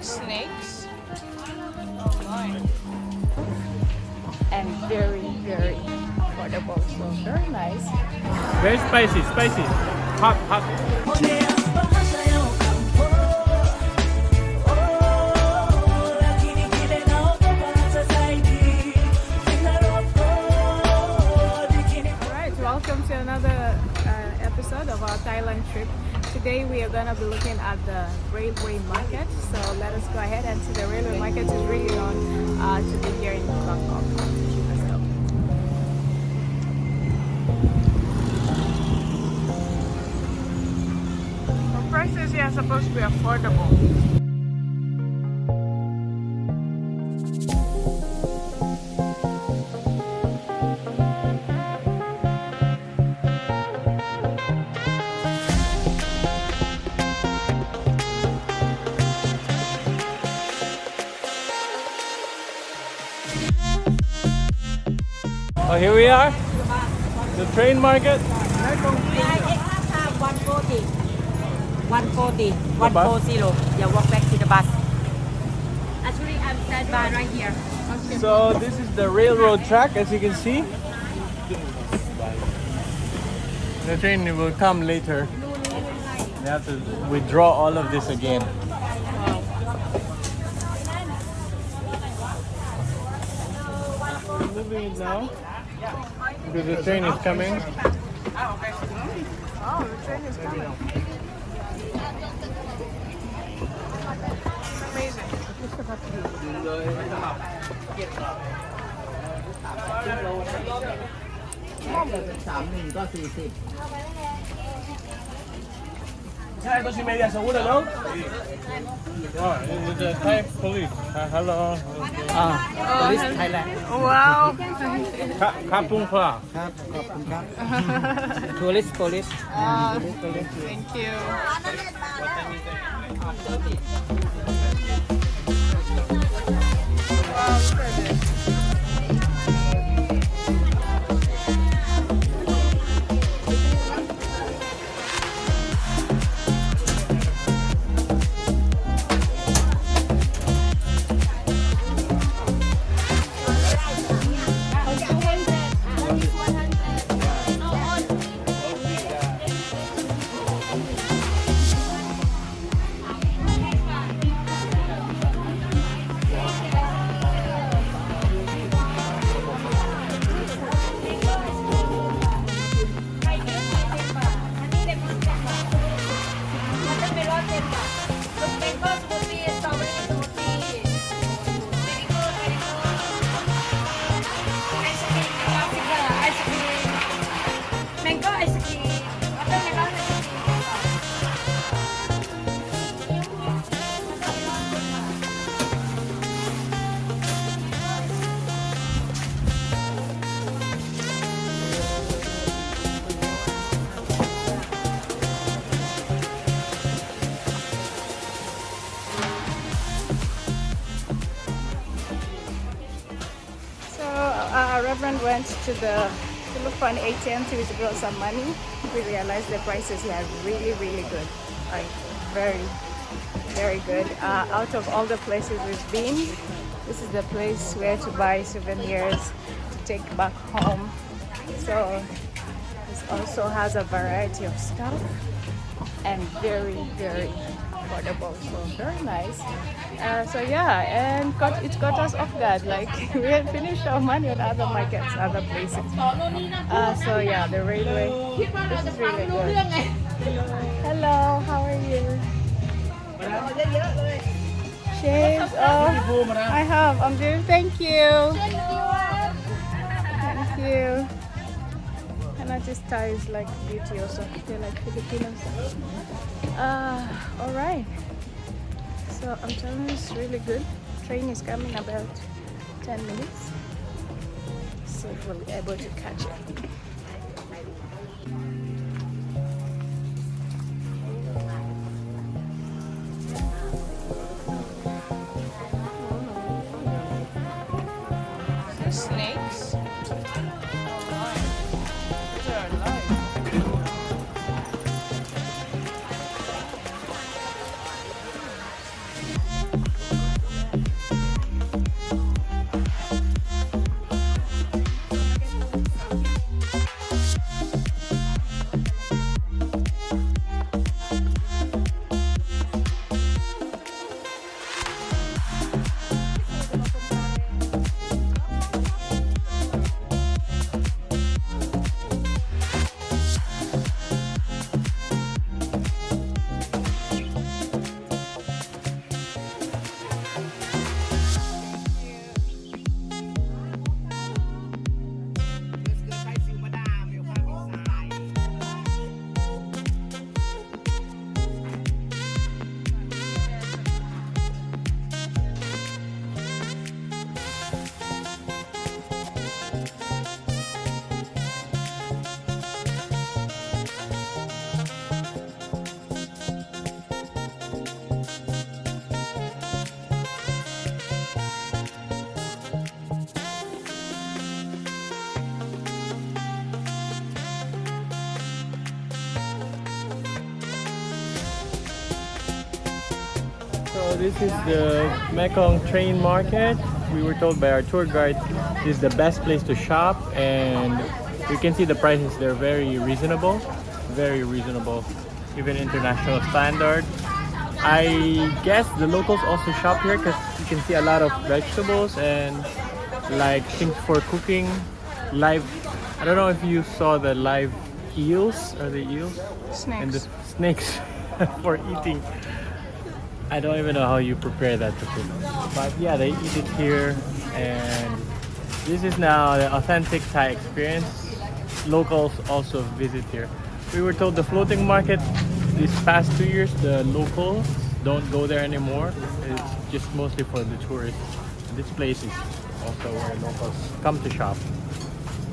snakes. Oh my. And very, very affordable. So very nice. Very spicy. Hot. Alright, welcome to another episode of our Thailand trip. Today we are gonna be looking at the railway market. So let us go ahead and see the railway market is really on to be here in Bangkok. Let's go. The prices here are supposed to be affordable. Oh, here we are. The train market. 140. 140. The bus? 140. Yeah, walk back to the bus. Actually, I'm standby right here. So this is the railroad track, as you can see. The train will come later. We have to withdraw all of this again. We're moving it now because the train is coming. Oh, the train is coming. Amazing. Oh, it's the Thai police. Hello. Police Thailand. Wow. Kapung Pla. Police. Thank you. Wow, look at this. Mango ice cream. Watermelon ice cream. So Reverend went to look for an ATM to withdraw some money. We realized the prices here are really, really good. Like very, very good. Out of all the places we've been, this is the place where to buy souvenirs to take back home. So this also has a variety of stuff and very, very affordable. So very nice. So yeah, and it got us off guard. Like we had finished our money on other markets, other places. So yeah, the railway. This is really good. Hello, how are you? Shades. Oh, I have. I'm doing. Thank you. Thank you. And I just ties like beauty also. They're like Filipinos. All right. So I'm telling you, it's really good. Train is coming about 10 minutes. See if we'll be able to catch it. Snakes. Oh my. These are alive. So this is the Mekong train market. We were told by our tour guide this is the best place to shop, and you can see the prices. They're very reasonable, even international standard. I guess the locals also shop here because you can see a lot of vegetables and like things for cooking. Live, I don't know if you saw the live eels or the eels and the snakes for eating. I don't even know how you prepare that to cook, but yeah, they eat it here, and this is now the authentic Thai experience. Locals also visit here. We were told the floating market these past 2 years, the locals don't go there anymore. It's just mostly for the tourists. And this place is also where locals come to shop.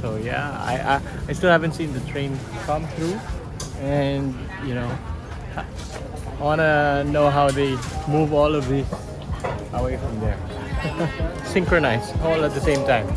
So yeah, I still haven't seen the train come through, and you know, I wanna know how they move all of these away from there. Synchronize all at the same time.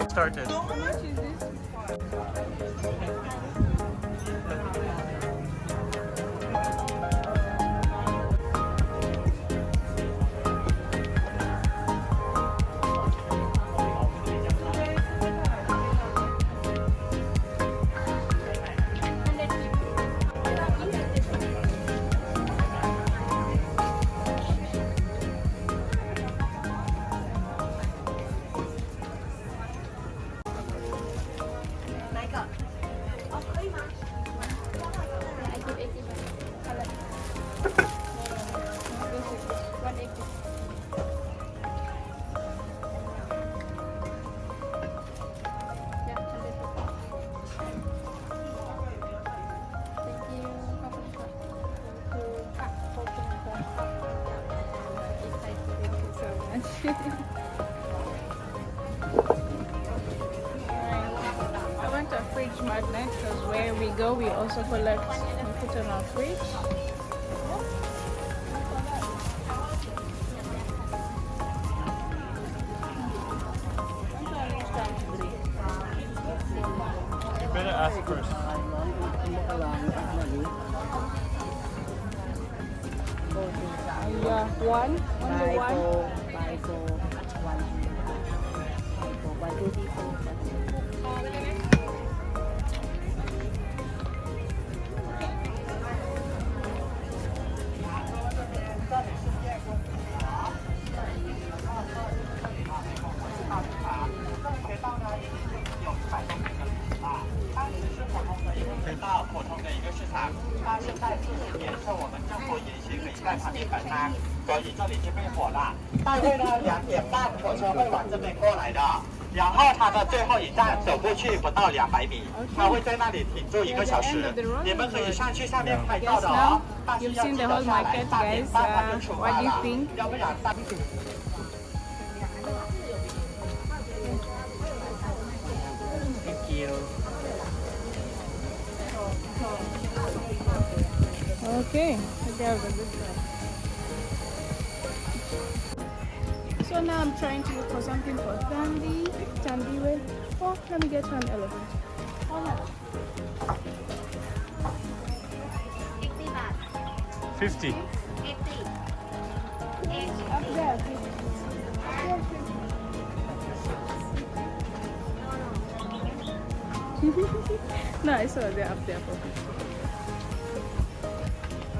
Started. How much is this? I want a fridge magnet because where we go, we also collect and put on our fridge. You better ask first. Yeah, one. Only one. You've seen the whole market, guys. What do you think? Thank you. Okay, okay, I'll go this way. So now I'm trying to look for something for Tandy way. Oh, let me get one elephant. How much? 50. Up there. 50. No, I saw they're up there for 50.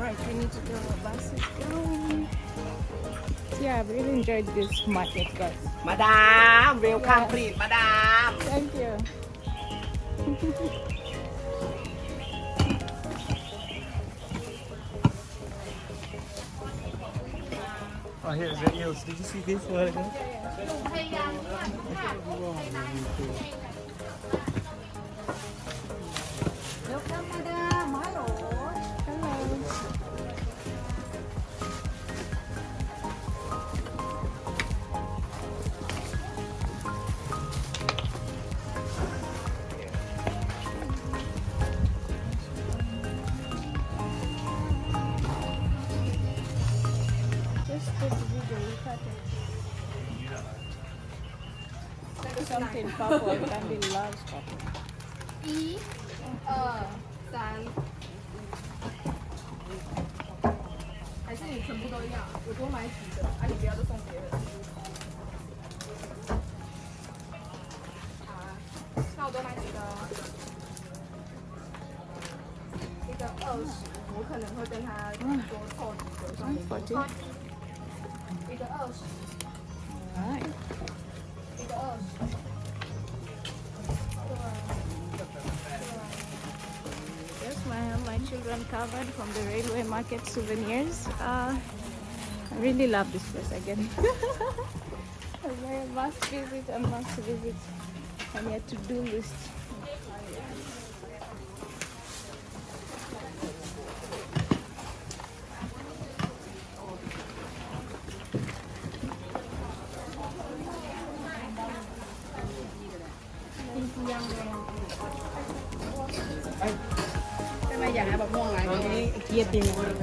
Alright, we need to go. The bus is going. Yeah, I've really enjoyed this market, guys. Madam, welcome, Yes. please, Madam. Thank you. Oh, here's the eels. Did you see this one? Welcome, Madam. Hello. Hello. Just take the video, look at it. Something purple, Candy loves purple. 1、2、3。还是你全部都要？我多买几个，啊，你不要都送别人。好啊，那我多买几个哦。一个20，我可能会跟他多凑几个送给你。 40. 一个20， Alright. 一个20。Yes, my children covered from the railway market souvenirs. I really love this place again. A very must visit and must visit. And yet to do list. Cái này giả bọc mua lại cái chia tiền của mình.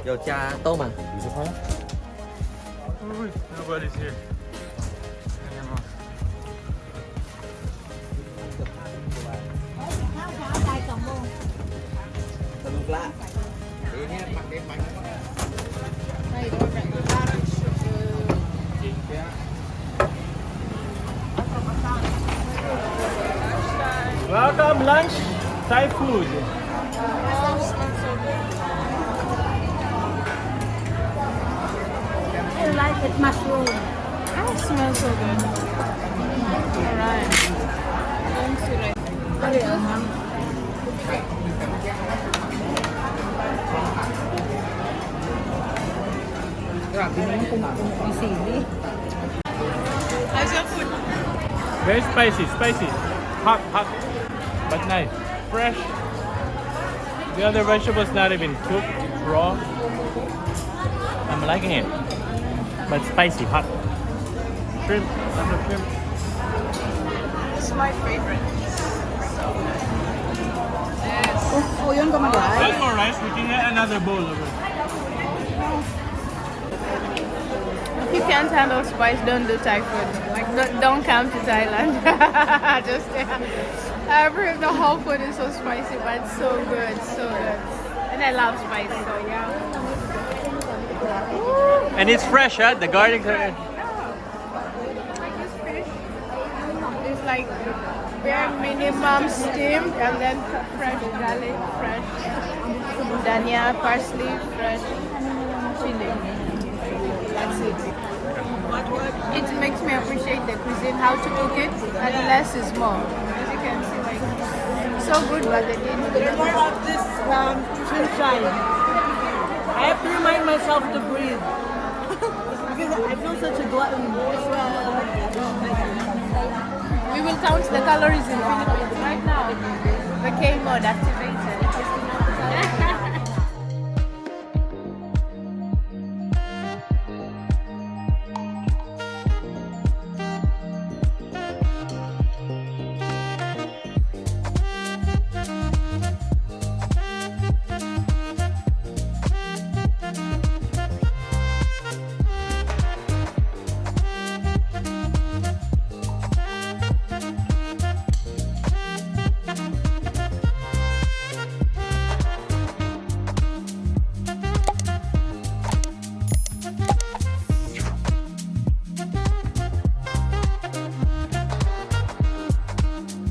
有加豆吗？ 50块. Nobody's here anymore. Tụi lạ. Đi nha, mặc cái bánh. Welcome lunch, Thai food. I like it mushroom. Oh, it smells so good. Alright. How's your food? Very spicy, hot, but nice, fresh. The other vegetables not even cooked, it's raw. I'm liking it, but spicy, hot. Shrimp, under shrimp. It's my favorite. Cô Yun có mang lại. One more rice, we can get another bowl of it. If you can't handle spice, don't do Thai food. Like, don't come to Thailand. Just every the whole food is so spicy, but it's so good, so good. And I love spice, so yeah. And it's fresh, huh? The garlic. Like this fish is like bare minimum steamed, and then fresh garlic, fresh dhania, parsley, fresh chili. That's it. It makes me appreciate the cuisine, how to cook it, and less is more. As you can see, like, so good, but they didn't do More of this sunshine. I have to remind myself to breathe. Because I feel such a glutton. We will count the calories in Philippines right now. The K mode activated.